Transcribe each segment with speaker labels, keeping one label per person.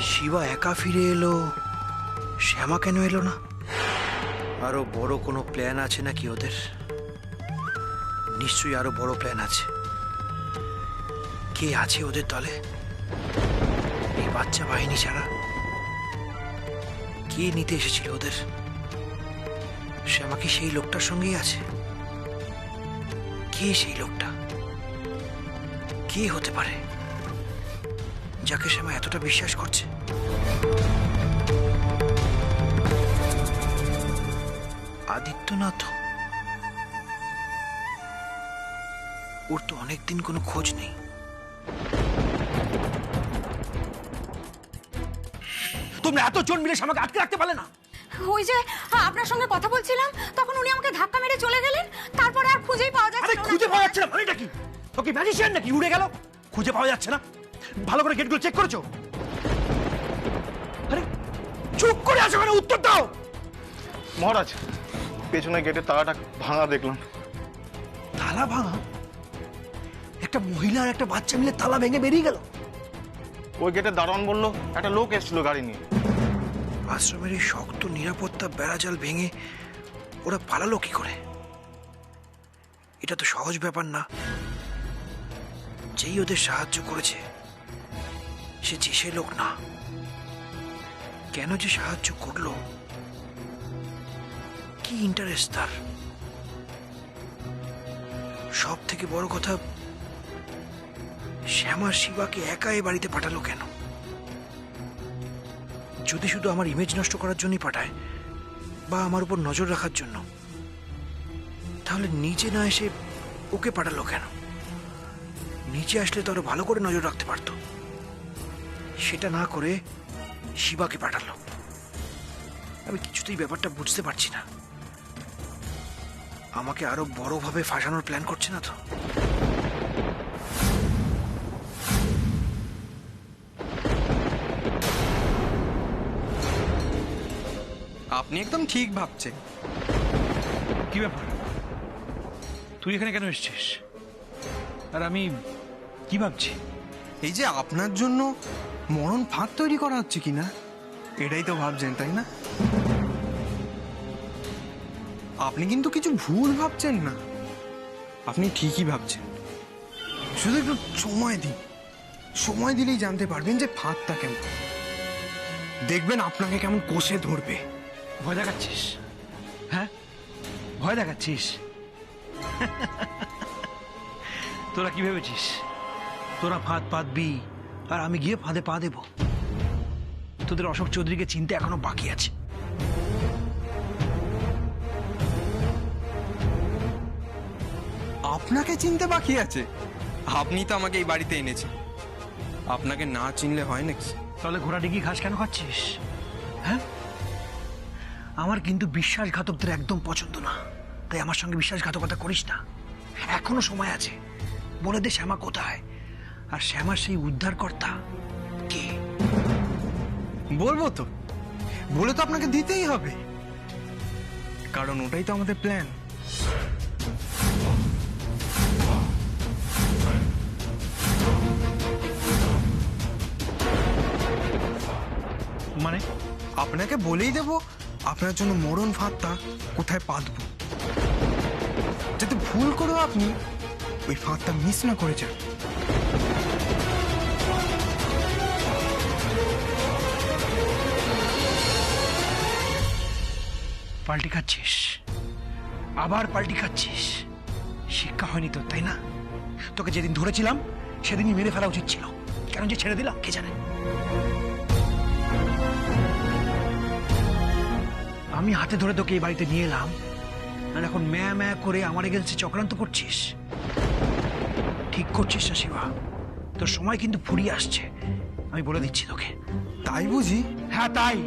Speaker 1: শিবা একা ফিরে এলো, শ্যামা কেন এলো না? আরো বড় কোনো প্ল্যান আছে নাকি ওদের? নিশ্চয়ই আরো বড় প্ল্যান আছে। কে আছে ওদের দলে এই বাচ্চা বাহিনী ছাড়া? কে নিতে এসেছিল ওদের? শ্যামা কি সেই লোকটার সঙ্গেই আছে? কে সেই লোকটা? কে হতে পারে যাকে শ্যামা এতটা বিশ্বাস করছে? আদিত্যনাথ? ওর তো অনেকদিন কোনো খোঁজ নেই। তোমরা এতজন মিলে শ্যামাকে আটকে রাখতে পারলে না?
Speaker 2: ওই যে আপনার সঙ্গে কথা বলছিলাম, তখন উনি আমাকে ধাক্কা মেরে চলে গেলেন। তারপরে আর খুঁজেই পাওয়া যাচ্ছে না।
Speaker 1: খুঁজে পাওয়া যাচ্ছে না মানেটা কি? তো কি ম্যাজিশিয়ান নাকি উড়ে গেল? খুঁজে পাওয়া যাচ্ছে না? ভালো করে গেটগুলো চেক করেছো? আরে চুপ করে আছো কেন? উত্তর দাও।
Speaker 3: মহারাজ, পেছনে গেটের তালাটা ভাঙা দেখলাম।
Speaker 1: তালা ভাঙা? একটা মহিলা আর একটা বাচ্চা মিলে তালা ভেঙে বেরিয়ে গেল?
Speaker 3: ওই গেটের দারোয়ান বললো একটা লোক এসেছিল গাড়ি নিয়ে।
Speaker 1: আশ্রমের এই শক্ত নিরাপত্তা বেড়াজাল ভেঙে ওরা পালালো কি করে? এটা তো সহজ ব্যাপার না। যেই ওদের সাহায্য করেছে সে যে লোক না। কেন যে সাহায্য করলো? কি ইন্টারেস্ট তার? সব থেকে বড় কথা, শ্যামা শিবাকে একা এ বাড়িতে পাঠালো কেন? যদি শুধু আমার ইমেজ নষ্ট করার জন্যই পাঠায় বা আমার উপর নজর রাখার জন্য, তাহলে নিচে না এসে ওকে পাঠালো কেন? নিচে আসলে তো আরো ভালো করে নজর রাখতে পারতো। সেটা না করে শিবাকে পাঠালো। আমি কিছুতেই ব্যাপারটা বুঝতে পারছি না। আমাকে আরো বড়ভাবে ফাঁসানোর প্ল্যান করছে না তো?
Speaker 4: আপনি একদম ঠিক ভাবছেন।
Speaker 1: কি ব্যাপার? তুই এখানে কেন এসেছিস? আর আমি কি ভাবছি?
Speaker 4: এই যে আপনার জন্য মরণ ফাঁদ তৈরি করা হচ্ছে কিনা, এটাই তো ভাবছেন, তাই না? আপনি কিন্তু কিছু ভুল ভাবছেন না, আপনি ঠিকই ভাবছেন। শুধু একটু সময় দিন, সময় দিলেই জানতে পারবেন যে ফাঁদটা কেমন। দেখবেন আপনাকে কেমন কষে ধরবে।
Speaker 1: ভয় দেখাচ্ছিস? হ্যাঁ, ভয় দেখাচ্ছিস? তোরা কি ভেবেছিস তোরা ফাঁদ পাতবি আর আমি গিয়ে ফাঁদে পা দেব? তোদের অশোক চৌধুরীকে চিনতে এখনো বাকি আছে।
Speaker 4: আপনাকে চিনতে বাকি আছে? আপনি তো আমাকে এই বাড়িতে এনেছেন, আপনাকে না চিনলে হয় নাকি?
Speaker 1: তাহলে ঘোড়া ডিগি ঘাস কেন খাচ্ছিস? হ্যাঁ, আমার কিন্তু বিশ্বাসঘাতকদের একদম পছন্দ না। তাই আমার সঙ্গে বিশ্বাসঘাতকতা করিস না। এখনো সময় আছে। বলে দে শ্যামা কোথায়, আর শ্যামার সেই উদ্ধারকর্তা কে?
Speaker 4: বলবো তো, বলে তো আপনাকে দিতেই হবে, কারণ ওটাই তো আমাদের প্ল্যান।
Speaker 1: মানে?
Speaker 4: আপনাকে বলেই দেব আপনার জন্য মরণ ফাঁদটা কোথায় পাতবো, যাতে ভুল করেও আপনি ওই ফাঁদটা মিস না করে যান।
Speaker 1: পাল্টি খাচ্ছিস? আবার পাল্টি খাচ্ছিস? শিক্ষা হয়নি তোর, তাই না? তোকে যেদিন ধরেছিলাম সেদিনই মেরে ফেলা উচিত ছিল। কেন যে ছেড়ে দিলাম কে জানে। আমি হাতে ধরে তোকে এই বাড়িতে নিয়ে এলাম, আর এখন ম্যা ম্যা করে আমার এগেন্সে চক্রান্ত করছিস। ঠিক করছিস না শিবা, তোর সময় কিন্তু ফুরিয়ে আসছে, আমি বলে দিচ্ছি তোকে।
Speaker 4: তাই বুঝি?
Speaker 1: হ্যাঁ তাই।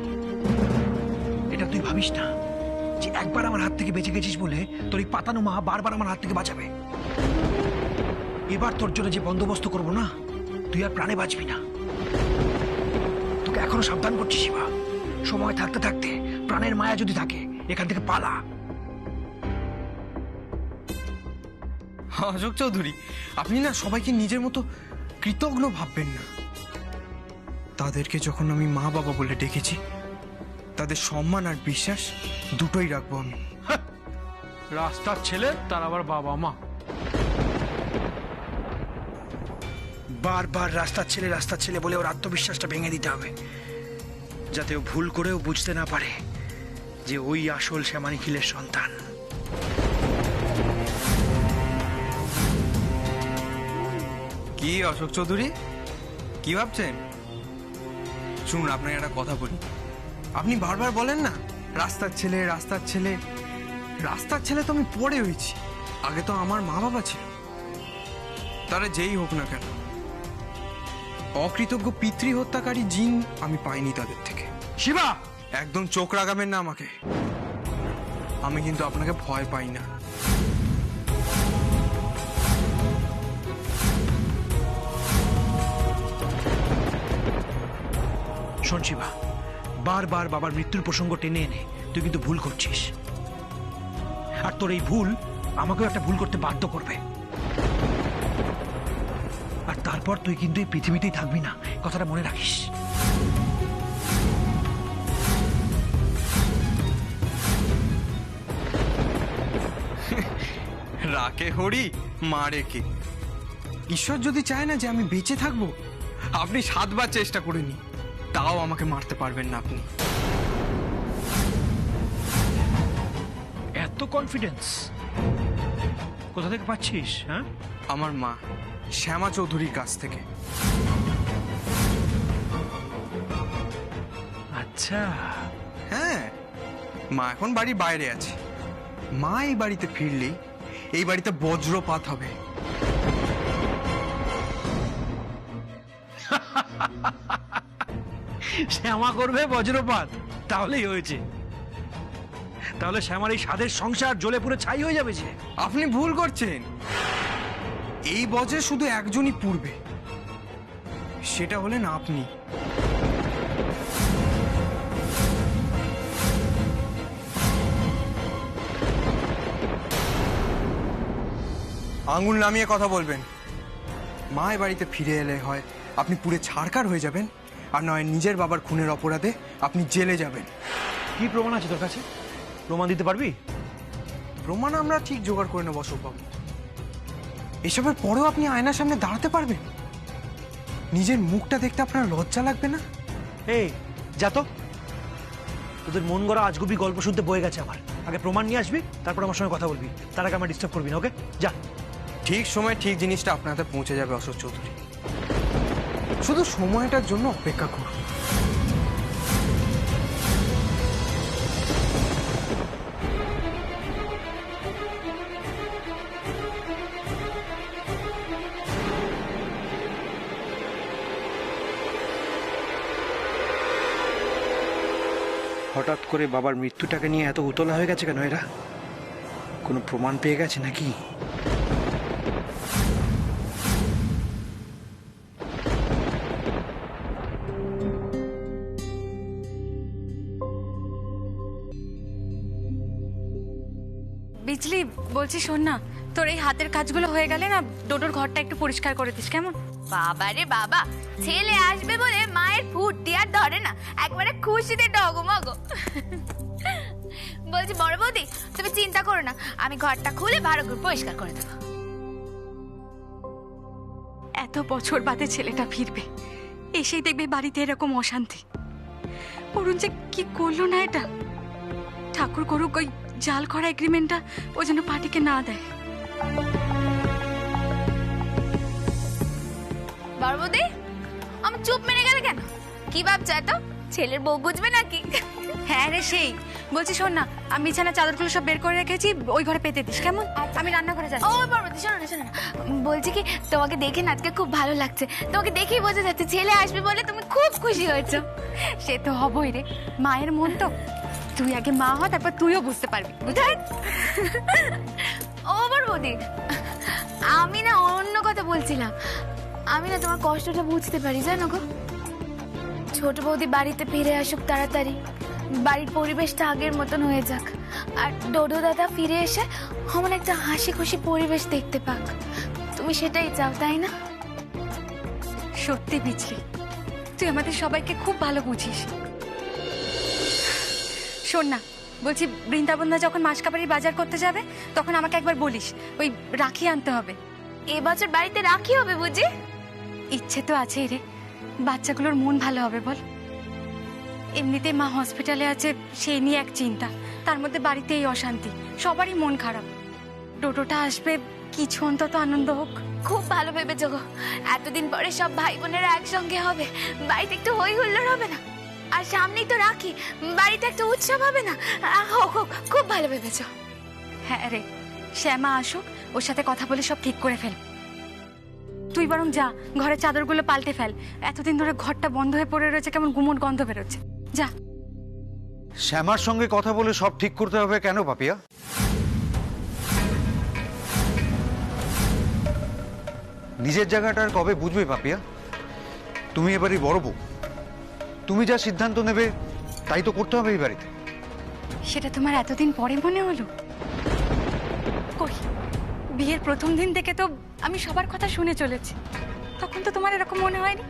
Speaker 1: এটা তুই ভাবিস না যে একবার আমার হাত থেকে বেঁচে গেছিস বলে তোর এই পাতানো মা বারবার আমার হাত থেকে বাঁচাবে। এবার তোর জন্য যে বন্দোবস্ত করবো না, তুই আর প্রাণে বাঁচবি না। তোকে এখনো সাবধান করছি শিবা, সময় থাকতে থাকতে প্রাণের মায়া যদি থাকে এখান থেকে পালা।
Speaker 4: অশোক চৌধুরী, আপনি না সবাইকে নিজের মতো কৃতজ্ঞ ভাববেন না। তাদেরকে যখন আমি মা বাবা বলে ডেকেছি, তাদের সম্মান আর বিশ্বাস দুটোই রাখবো আমি।
Speaker 1: রাস্তার ছেলে, তার আবার বাবা মা। বারবার রাস্তার ছেলে বলে ওর আত্মবিশ্বাসটা ভেঙে দিতে হবে, যাতে ও ভুল করেও বুঝতে না পারে যে ওই আসল শ্যামা নিখিলের সন্তান।
Speaker 4: কি অশোক চৌধুরী, কি ভাবছেন? শুনুন, আপনাকে একটা কথা বলি। আপনি বারবার বলেন না রাস্তার ছেলে রাস্তার ছেলে। রাস্তার ছেলে তো আমি পরে হয়েছি, আগে তো আমার মা বাবা ছিল। তারা যেই হোক না কেন, অকৃতজ্ঞ পিতৃ হত্যাকারী জিন আমি পাইনি তাদের থেকে।
Speaker 1: শিবা,
Speaker 4: একদম চোখ রাগাবেন না আমাকে। আমি কিন্তু আপনাকে ভয় পাই না।
Speaker 1: শোন শিবা, বারবার বাবার মৃত্যুর প্রসঙ্গ টেনে এনে তুই কিন্তু ভুল করছিস, আর তোর এই ভুল আমাকেও একটা ভুল করতে বাধ্য করবে। আর তারপর তুই কিন্তু এই পৃথিবীতেই থাকবি না, কথাটা মনে রাখিস।
Speaker 4: রাকে হরি মারে কে। ঈশ্বর যদি চায় না যে আমি বেঁচে থাকবো, আপনি 7 বার চেষ্টা করে নি, তাও আমাকে মারতে পারবেন না আপনি।
Speaker 1: এত কনফিডেন্স কোথা থেকে পাচ্ছিস? হ্যাঁ,
Speaker 4: আমার মা শ্যামা চৌধুরীর কাছ থেকে।
Speaker 1: আচ্ছা,
Speaker 4: হ্যাঁ, মা এখন বাড়ির বাইরে আছে। মা এই বাড়িতে ফিরলেই এই বাড়িতে বজ্রপাত হবে।
Speaker 1: শ্যামা করবে বজ্রপাত, তাহলেই হয়েছে। তাহলে শ্যামার এই স্বাদের সংসার জ্বলে পুড়ে ছাই হয়ে যাবে যে।
Speaker 4: আপনি ভুল করছেন। এই বজ্রে শুধু একজনই পুড়বে, সেটা হলেন আপনি। আঙুল নামিয়ে কথা বলবেন। মা এ বাড়িতে ফিরে এলে হয় আপনি পুরো ছাড়কার হয়ে যাবেন, আর নয় নিজের বাবার খুনের অপরাধে আপনি জেলে যাবেন।
Speaker 1: কি প্রমাণ আছে তোর কাছে? প্রমাণ দিতে পারবি?
Speaker 4: প্রমাণ আমরা ঠিক জোগাড় করে নেব অশোকবাবু। এসবের পরেও আপনি আয়নার সামনে দাঁড়াতে পারবেন? নিজের মুখটা দেখতে আপনার লজ্জা লাগবে না?
Speaker 1: এই যা তো, তোদের মন গড়া আজগুবি গল্প শুনতে বয়ে গেছে আমার। আগে প্রমাণ নিয়ে আসবি, তারপর আমার সঙ্গে কথা বলবি। তার আগে আমার ডিস্টার্ব করবি না, ওকে? যা।
Speaker 4: ঠিক সময় ঠিক জিনিসটা আপনার হাতে পৌঁছে যাবে অশোক চৌধুরী, শুধু সময়টার জন্য অপেক্ষা করুন।
Speaker 1: হঠাৎ করে বাবার মৃত্যুটাকে নিয়ে এত উতলা হয়ে গেছে কেন এরা? কোনো প্রমাণ পেয়ে গেছে নাকি?
Speaker 2: বিজলি, বলছি শোন না, তোর এই হাতের কাজগুলো হয়ে গেলে না ডোডোর ঘরটা একটু পরিষ্কার করে দিস, কেমন?
Speaker 5: বাবা রে বাবা, ছেলে আসবে বলে মায়ের ফুর্তি আর ধরে না, একবারে খুশিতে ডগমগ। বলছি বড় বৌদি, তুমি চিন্তা করো না, আমি ঘরটা খুলে ভালো করে পরিষ্কার করে দেবো।
Speaker 2: এত বছর বাদে ছেলেটা ফিরবে, এসেই দেখবে বাড়িতে এরকম অশান্তি। অরুণ যে কি করলো না এটা। ঠাকুর করুক ওই জাল করা এগ্রিমেন্টটা ও যেন পার্টিকে না দেয়।
Speaker 5: বড় বৌদি, আমি চুপ মেরে গেলে কেন? কি ভাবছো এত? ছেলের বউ বুঝবে নাকি?
Speaker 2: হ্যাঁ রে, সেই বলছি শোন না, আমি বিছানা চাদরগুলো সব বের করে রেখেছি, ওই ঘরে পেতে দিস, কেমন? আমি রান্না করে যাচ্ছি।
Speaker 5: ও বড় বৌদি, শোনো না শোনো না, বলছি কি, তোমাকে দেখে না আজকে খুব ভালো লাগছে। তোমাকে দেখেই বোঝা যাচ্ছে ছেলে আসবে বলে তুমি খুব খুশি হয়েছো।
Speaker 2: সে তো হবই রে, মায়ের মন তো। তুই আগে মা হ, তারপর তুইও বুঝতে পারবি, বুঝলি?
Speaker 5: ও বড় বৌদি, আমি না অন্য কথা বলছিলাম। আমি না তোমার কষ্টটা বুঝতে পারি, জানো গো। ছোট বৌদি বাড়িতে ফিরে আসুক তাড়াতাড়ি, বাড়ির পরিবেশটা আগের মতন হয়ে যাক, আর ডোডো দাদা ফিরে এসে আমার একটা হাসি খুশি পরিবেশ দেখতে পাক। তুমি সেটাই চাও, তাই না?
Speaker 2: সত্যি বিজলি, তুই আমাদের সবাইকে খুব ভালো বুঝিস। শোন না, বলছি বৃন্দাবনদা যখন মাসকাবাড়ির বাজার করতে যাবে তখন আমাকে একবার বলিস, ওই রাখি আনতে হবে।
Speaker 5: এবছর বাড়িতে রাখি হবে বুঝি?
Speaker 2: ইচ্ছে তো আছেই রে, বাচ্চাগুলোর মন ভালো হবে বল। এমনিতে মা হসপিটালে আছে, সেই নিয়ে এক চিন্তা, তার মধ্যে বাড়িতে এই অশান্তি, সবারই মন খারাপ। টোটোটা আসবে, কিছু অন্তত আনন্দ হোক।
Speaker 5: খুব ভালো ভেবেছো গো, এতদিন পরে সব ভাই বোনেরা একসঙ্গে হবে, বাড়িতে একটু হই হুল্লোড় হবে না? আর সামনেই তো রাখি, বাড়িতে একটা উৎসব হবে না? হোক হোক, খুব ভালো ভেবেছো।
Speaker 2: হ্যাঁ রে, শ্যামা আসুক, ওর সাথে কথা বলে সব ঠিক করে ফেল। তুই বরং যা, ঘরের চাদরগুলো পাল্টে ফেল, এতদিন ধরে ঘরটা বন্ধ হয়ে পড়ে রয়েছে, কেমন গুমোট গন্ধ বেরোচ্ছে। যা।
Speaker 6: শ্যামার সঙ্গে কথা বলে সব ঠিক করতে হবে কেন পাপিয়া? নিজের জায়গাটা আর কবে বুঝবে পাপিয়া? তুমি এবারই বড় বউ, তুমি যা সিদ্ধান্ত নেবে তাই তো করতে হবে এই বাড়িতে।
Speaker 2: সেটা তোমার এতদিন পরে মনে হলো? কই, বিয়ের প্রথম দিন থেকে তো আমি সবার কথা শুনে চলেছি, তখন তো তোমার এরকম মনে হয়নি।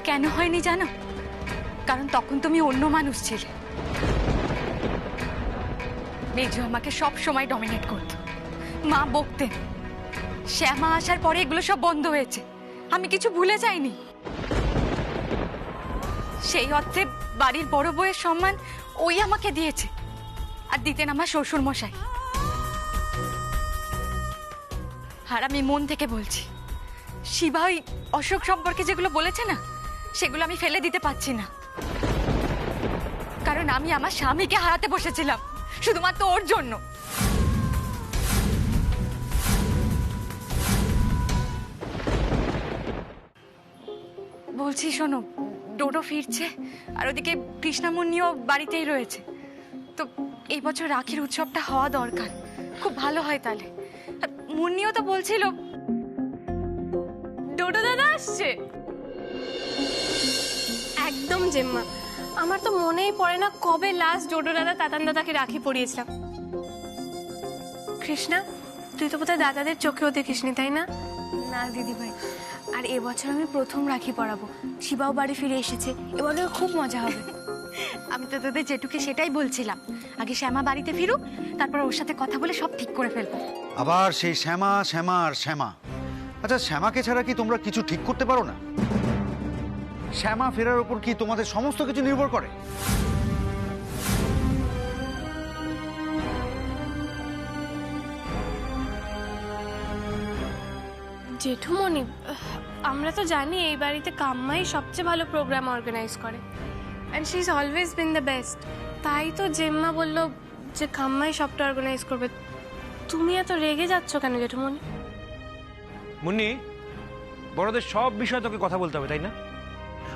Speaker 2: কেন হয়নি জানো? কারণ তখন তুমি অন্য মানুষ ছিলে। মেজো আমাকে সব সময় ডমিনেট করত, মা বকতেন। শ্যামা আসার পরে এগুলো সব বন্ধ হয়েছে, আমি কিছু ভুলে যাইনি। সেই অর্থে বাড়ির বড় বউয়ের সম্মান ওই আমাকে দিয়েছে, আর দিতেন আমার শ্বশুর মশাই। আর আমি মন থেকে বলছি, শিবা ওই অশোক সম্পর্কে যেগুলো বলেছে না, সেগুলো আমি ফেলে দিতে পারছি না। কারণ আমি আমার স্বামীকে হারাতে বসেছিলাম শুধুমাত্র ওর জন্য। বলছি শোনো, ডোডো ফিরছে, আর ওদিকে কৃষ্ণামুন্নিও বাড়িতেই রয়েছে, তো এই বছর রাখির উৎসবটা হওয়া দরকার, খুব ভালো হয় তাহলে। আর মুন্নিও তো বলছিল
Speaker 7: ডোডো দাদা আসছে। একদম জেম্মা, আমার তো মনেই পড়ে না কবে লাস্ট ডোডো দাদা তাতান দাদাকে রাখি পরিয়েছিলাম। কৃষ্ণা, তুই তো বোধহয় দাদাদের চোখেও দেখিসনি, তাই না?
Speaker 5: না দিদি ভাই, আর এবছর আমি প্রথম রাখি পরাবো, শিবাও বাড়ি ফিরে এসেছে, এবারে খুব মজা হবে।
Speaker 2: আমি তো তোদের জেঠুকে সেটাই বলছিলাম, আগে শ্যামা বাড়িতে ফিরুক, তারপর ওর সাথে কথা বলে সব ঠিক করে ফেলবো।
Speaker 6: আবার সেই শ্যামা শ্যামা আর শ্যামা। আচ্ছা, শ্যামাকে ছাড়া কি তোমরা কিছু ঠিক করতে পারো না? শ্যামা ফেরার উপর কি তোমাদের সমস্ত কিছু নির্ভর করে?
Speaker 7: জেঠুমণি, আমরা তো জানি এই বাড়িতে কাম্মাই সবচেয়ে ভালো প্রোগ্রাম অর্গানাইজ করে, and she is always been the best. তাই তো জেম্মা বলল যে কাম্মাই সবটা অর্গানাইজ করবে। তুমি এত রেগে যাচ্ছ কেন জেঠুমণি?
Speaker 8: মুন্নি, বড়দের সব বিষয়ে তোকে কথা বলতে হবে, তাই না?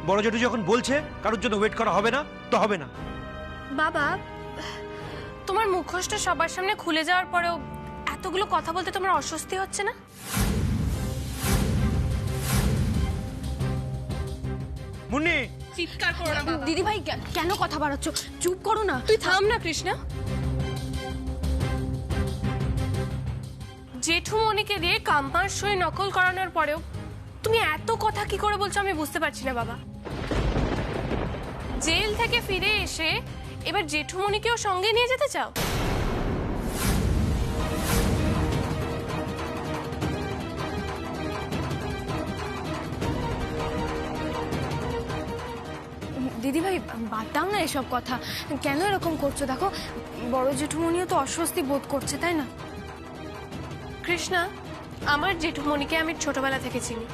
Speaker 8: বড় জেঠু যখন বলছে কারোর জন্য ওয়েট করা হবে না, তো হবে না।
Speaker 7: বাবা, তোমার মুখোশটা সবার সামনে খুলে যাওয়ার পরেও এতগুলো কথা বলতে তোমার অস্বস্তি হচ্ছে না?
Speaker 8: মুন্নি,
Speaker 7: চিৎকার করো না বাবা।
Speaker 5: দিদি ভাই কেন কথা বাড়াচ্ছ? চুপ করো না।
Speaker 7: তুই থাম না কৃষ্ণা। জেঠুমণিকে দিয়ে কাম্মার সই নকল করানোর পরেও তুমি এত কথা কি করে বলছো আমি বুঝতে পারছি না বাবা। জেল থেকে ফিরে এসে এবার জেঠুমণিকেও সঙ্গে নিয়ে যেতে চাও?
Speaker 5: দিদি ভাই বাদ দাও না এসব কথা, কেন এরকম করছো? দেখো বড় জেঠুমনিও তো অস্বস্তি বোধ করছে, তাই না?
Speaker 7: কৃষ্ণা, আমার জেঠুমণিকে আমি ছোটবেলা থেকে চিনি,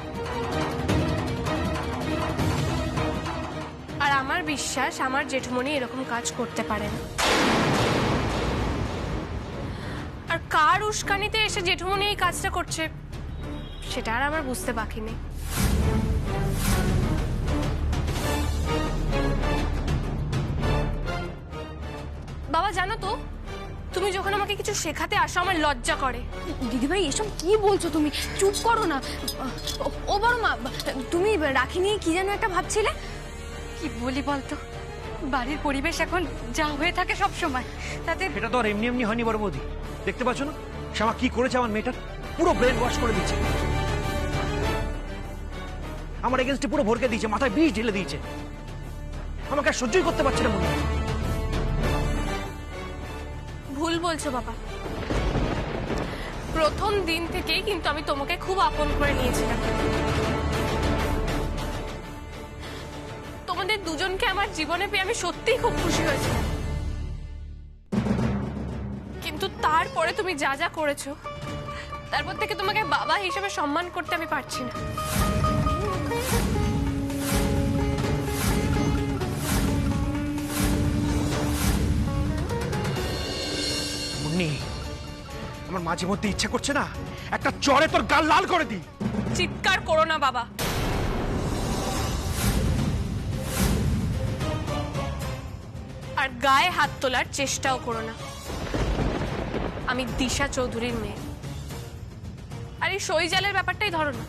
Speaker 7: আর আমার বিশ্বাস আমার জেঠুমণি এরকম কাজ করতে পারে না। আর কার উস্কানিতে এসে জেঠুমণি এই কাজটা করছে সেটা আর আমার বুঝতে বাকি নেই। বাবা, জানো তো, তুমি যখন আমাকে কিছু শেখাতে আসো আমার লজ্জা করে।
Speaker 5: দিদি ভাই এসব কি বলছো তুমি? চুপ করো না। ও বড় মা, তুমি রাখি নিয়ে কি যেন একটা ভাবছিলে?
Speaker 2: কি বলি বলতো, বাড়ির পরিবেশ এখন যা হয়ে থাকে সব সময়, তাতে
Speaker 8: এটা তো আর এমনি এমনি হয়নি বড় বৌদি। দেখতে পাচ্ছ না শ্যামা কি করেছে আমার মেয়েটার? পুরো ব্রেন ওয়াশ করে দিচ্ছে। আমার এগেনস্টে পুরো ভরকে দিয়েছে, মাথায় বিষ ঢেলে দিয়েছে। আমাকে আর সহ্যই করতে পারছি না মুন্নি।
Speaker 7: ভুল বলছো বাবা, প্রথম দিন থেকেই কিন্তু আমি তোমাকে খুব আপন করে নিয়েছিলাম। তোমাদের দুজনকে আমার জীবনে পেয়ে আমি সত্যিই খুব খুশি হয়েছিলাম, কিন্তু তারপরে তুমি যা যা করেছো, তারপর থেকে তোমাকে বাবা হিসেবে সম্মান করতে আমি পারছি না।
Speaker 8: মুন্নি, আমার মাঝে মধ্যে ইচ্ছা করছে না একটা চড়ে তোর গাল লাল করে দিই।
Speaker 7: চিৎকার করো না বাবা, আর গায়ে হাত তোলার চেষ্টাও করো না। আমি দিশা চৌধুরীর মেয়ে, আর এই সইজালের ব্যাপারটাই ধরো না।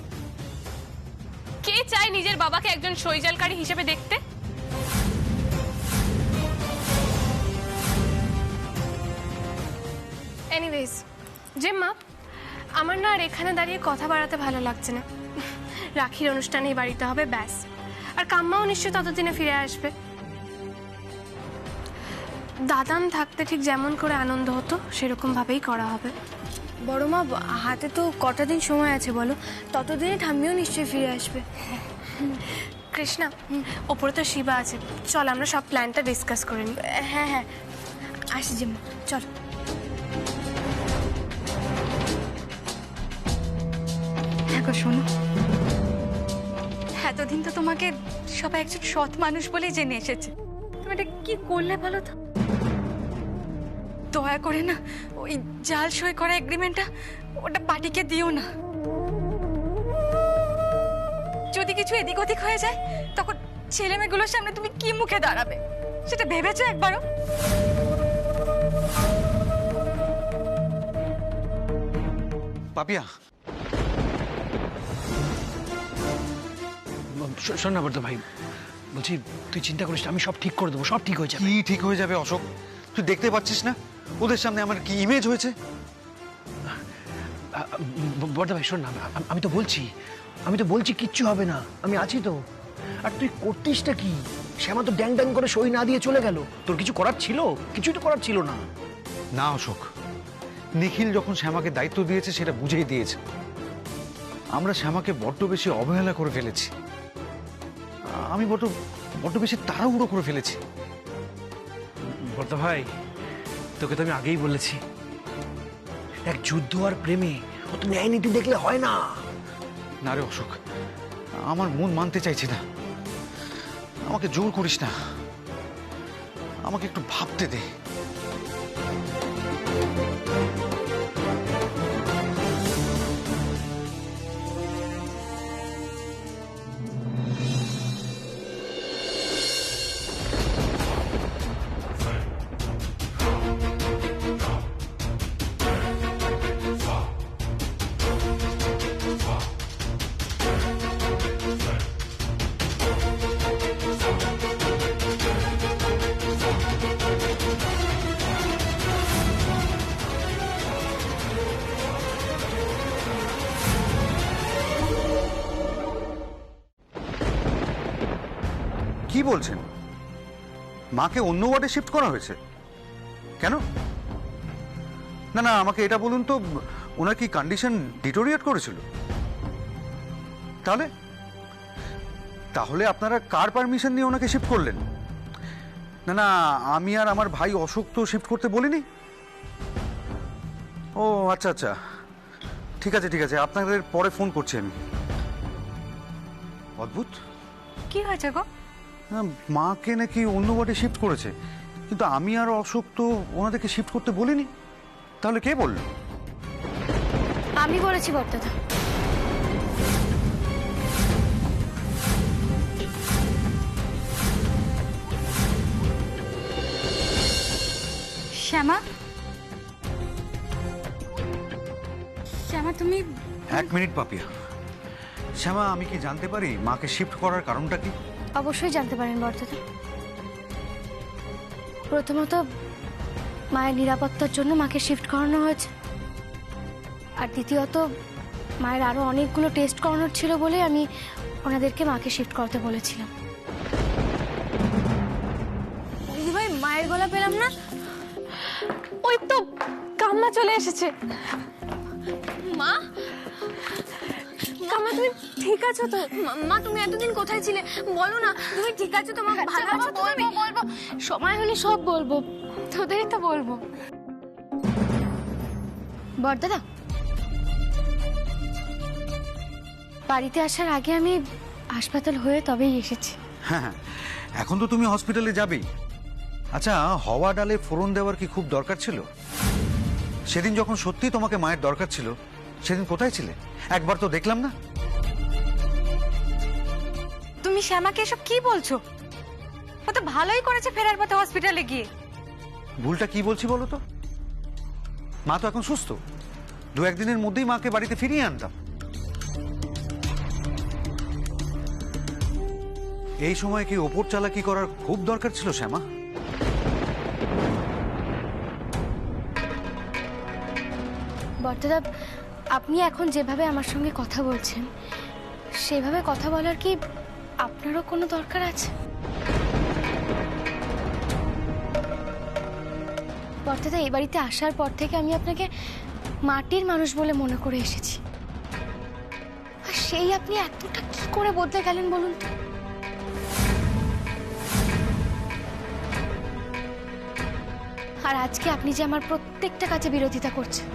Speaker 7: কে চায় নিজের বাবাকে একজন সইজালকারী হিসেবে দেখতে? এনিওয়েজ জেম্মা, আমার না আর এখানে দাঁড়িয়ে কথা বাড়াতে ভালো লাগছে না। রাখির অনুষ্ঠানে বাড়িতে হবে ব্যাস, আর কাম্মাও নিশ্চয়ই ততদিনে ফিরে আসবে। দাদাম থাকতে ঠিক যেমন করে আনন্দ হতো সেরকম ভাবেই করা হবে।
Speaker 5: বড় মা, হাতে তো কটা দিন সময় আছে বলো, ততদিনে ঠাম্মিও নিশ্চয়ই ফিরে আসবে।
Speaker 7: কৃষ্ণা, ওপরে তো শিবা আছে, চল আমরা সব প্ল্যানটা ডিসকাস করে নিই।
Speaker 5: হ্যাঁ হ্যাঁ, আসি জেম্মা, চল।
Speaker 2: হ্যাঁ গো শোনো, এতদিন তো তোমাকে সবাই একজন সৎ মানুষ বলেই জেনে এসেছে। তুমি এটা কি করলে বলো তো? দয়া করে না ওই জাল সই করা এগ্রিমেন্টটা ওটা পার্টিকে দিও না। যদি কিছু এদিক ওদিক হয়ে যায় তখন ছেলে মেয়েগুলোর সামনে তুমি কি মুখে দাঁড়াবে সেটা ভেবেছো একবারও?
Speaker 6: পাপিয়া,
Speaker 8: শোন না বর্ধ ভাই, বলছি তুই চিন্তা করিস না, আমি সব ঠিক করে দেবো, সব ঠিক হয়ে যাবে।
Speaker 6: কি ঠিক হয়ে যাবে অশোক? তুই দেখতে পাচ্ছিস না ওদের সামনে আমার কি ইমেজ হয়েছে?
Speaker 8: বর্ধ ভাই শোন না, আমি তো বলছি কিচ্ছু হবে না, আমি আছি তো। আর তুই করতিসটা কি? শ্যামা তো ড্যাং ড্যাং করে সই না দিয়ে চলে গেল, তোর কিছু করার ছিল? কিছুই তো করার ছিল না।
Speaker 6: না অশোক, নিখিল যখন শ্যামাকে দায়িত্ব দিয়েছে সেটা বুঝেই দিয়েছে। আমরা শ্যামাকে বড্ড বেশি অবহেলা করে ফেলেছি, আমি বড্ড বেশি তাড়াহুড়ো করে ফেলেছি।
Speaker 8: বর্ধ ভাই, তোকে তো আমি আগেই বলেছি, এক যুদ্ধ আর প্রেমে অত ন্যায় নীতি দেখলে হয় না।
Speaker 6: না রে অশোক, আমার মন মানতে চাইছে না, আমাকে জোর করিস না, আমাকে একটু ভাবতে দে। কি বলছেন? মাকে অন্য ওয়ার্ডে শিফট করা হয়েছে কেন? না না, আমাকে এটা বলুন তো, ওনার কি কন্ডিশন ডিটোরিয়েট করেছিল? তাহলে আপনারা কার পারমিশন নিয়ে ওনাকে শিফট করলেন? না না, আমি আর আমার ভাই অশোক তো শিফট করতে বলিনি। ও আচ্ছা আচ্ছা, ঠিক আছে, আপনাদের পরে ফোন করছি আমি। অদ্ভুত,
Speaker 2: কি হয়েছে গো?
Speaker 6: মাকে নাকি অন্য ওয়ার্ডে শিফট করেছে, কিন্তু আমি আর অশোক তো ওনাদেরকে শিফট করতে বলিনি। তাহলে কে বলল?
Speaker 5: আমি বলেছি বর্দাদা।
Speaker 2: শ্যামা, শ্যামা তুমি...
Speaker 6: এক মিনিট পাপিয়া, শ্যামা আমি কি জানতে পারি মাকে শিফট করার কারণটা কি?
Speaker 5: অবশ্যই জানতে পারেন বর্দাদা। প্রথমত মায়ের নিরাপত্তার জন্য মাকে শিফট করানো হয়েছে, আর দ্বিতীয়ত মায়ের আরো অনেকগুলো টেস্ট করানোর ছিল বলে আমি ওনাদেরকে মাকে শিফট করতে বলেছিলাম। দিদিভাই, মায়ের গলা পেলাম না।
Speaker 7: ওই তো কাম্মা চলে এসেছে।
Speaker 5: মা,
Speaker 7: কাম্মা তুমি ঠিক আছো তো?
Speaker 5: মা তুমি এতদিন কোথায় ছিলে বলো না। তুমি ঠিক আছো তো মা? ভালো আছো তো? বলবো, সময় হলে সব বলবো, তোদেরই তো বলবো। বড়দাদা, বাড়িতে আসার আগে আমি হাসপাতাল হয়ে তবেই এসেছি।
Speaker 6: হ্যাঁ হ্যাঁ, এখন তো তুমি হসপিটালে যাবেই। আচ্ছা, হওয়া ডালে ফোড়ন দেওয়ার কি খুব দরকার ছিল? সেদিন যখন সত্যি তোমাকে মায়ের দরকার ছিল, সেদিন কোথায় ছিলে? একবার তো দেখলাম না।
Speaker 2: তুমি শ্যামাকে এসব কি বলছো? ও তো ভালোই করেছে ফেরার পথে হসপিটালে গিয়ে।
Speaker 6: ভুলটা কি বলছি বলো তো? মা তো এখন সুস্থ, 2-1 দিনের মধ্যেই মাকে বাড়িতে ফিরিয়ে আনতাম। এই সময় কি ওপর চালাকি করার খুব দরকার ছিল শ্যামা?
Speaker 5: বড়দাদা, আপনি এখন যেভাবে আমার সঙ্গে কথা বলছেন, সেভাবে কথা বলার কি আপনারও কোনো দরকার আছে? বড়দাদা, এই বাড়িতে আসার পর থেকে আমি আপনাকে মাটির মানুষ বলে মনে করে এসেছি, আর সেই আপনি এতটা কি করে বদলে গেলেন বলুন তো? আর আজকে আপনি যে আমার প্রত্যেকটা কাজে বিরোধিতা করছেন,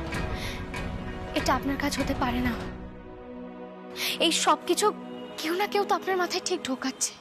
Speaker 5: এটা আপনার কাজ হতে পারে না। এই সব কিছু কেউ না কেউ তো আপনার মাথায় ঠিক ঢোকাচ্ছে।